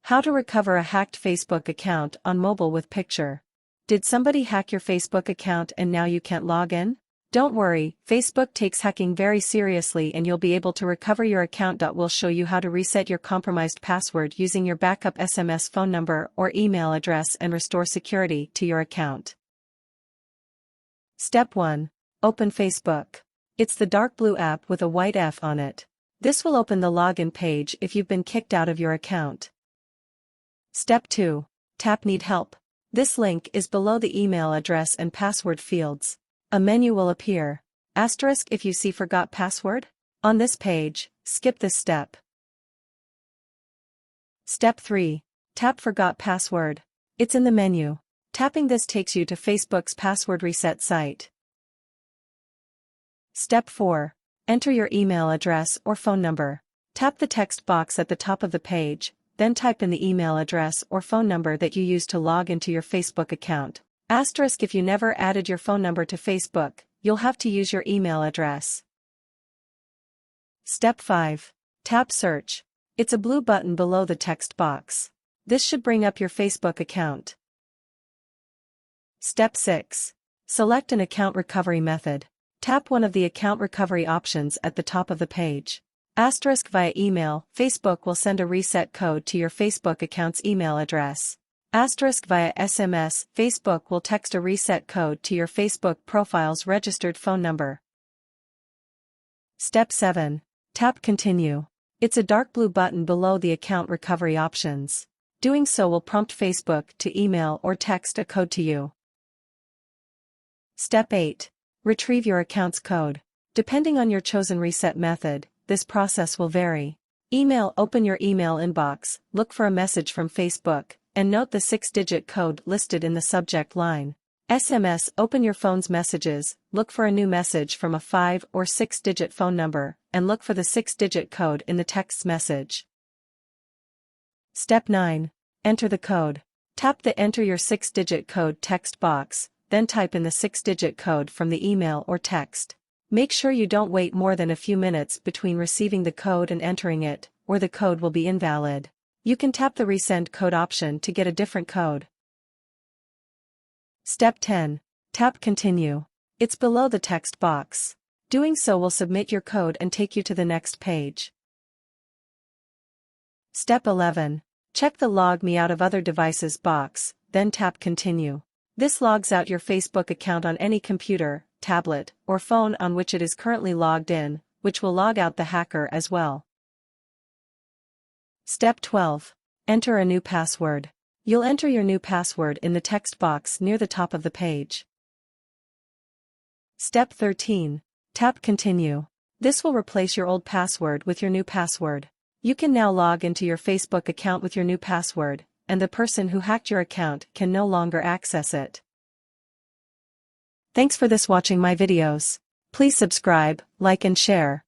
How to recover a hacked Facebook account on mobile with picture. Did somebody hack your Facebook account and now you can't log in? Don't worry, Facebook takes hacking very seriously and you'll be able to recover your account. We'll show you how to reset your compromised password using your backup SMS phone number or email address and restore security to your account. Step 1. Open Facebook. It's the dark blue app with a white F on it. This will open the login page if you've been kicked out of your account. Step 2. Tap Need Help. This link is below the email address and password fields. A menu will appear. Asterisk if you see Forgot Password. On this page, skip this step. Step 3. Tap Forgot Password. It's in the menu. Tapping this takes you to Facebook's password reset site. Step 4. Enter your email address or phone number. Tap the text box at the top of the page, then type in the email address or phone number that you use to log into your Facebook account. Asterisk if you never added your phone number to Facebook, you'll have to use your email address. Step 5. Tap Search. It's a blue button below the text box. This should bring up your Facebook account. Step 6. Select an account recovery method. Tap one of the account recovery options at the top of the page. Asterisk via email, Facebook will send a reset code to your Facebook account's email address. Asterisk via SMS, Facebook will text a reset code to your Facebook profile's registered phone number. Step 7. Tap Continue. It's a dark blue button below the account recovery options. Doing so will prompt Facebook to email or text a code to you. Step 8. Retrieve your account's code. Depending on your chosen reset method, this process will vary. Open your email inbox, look for a message from Facebook, and note the 6-digit code listed in the subject line. SMS, open your phone's messages, look for a new message from a 5 or 6-digit phone number, and look for the 6-digit code in the text message. Step 9. Enter the code. Tap the Enter your 6-digit code text box, then type in the 6-digit code from the email or text. Make sure you don't wait more than a few minutes between receiving the code and entering it, or the code will be invalid. You can tap the Resend Code option to get a different code. Step 10. Tap Continue. It's below the text box. Doing so will submit your code and take you to the next page. Step 11. Check the Log Me Out of Other Devices box, then tap Continue. This logs out your Facebook account on any computer, tablet, or phone on which it is currently logged in, which will log out the hacker as well. Step 12. Enter a new password. You'll enter your new password in the text box near the top of the page. Step 13. Tap Continue. This will replace your old password with your new password. You can now log into your Facebook account with your new password, and the person who hacked your account can no longer access it. Thanks for watching my videos. Please subscribe, like and share.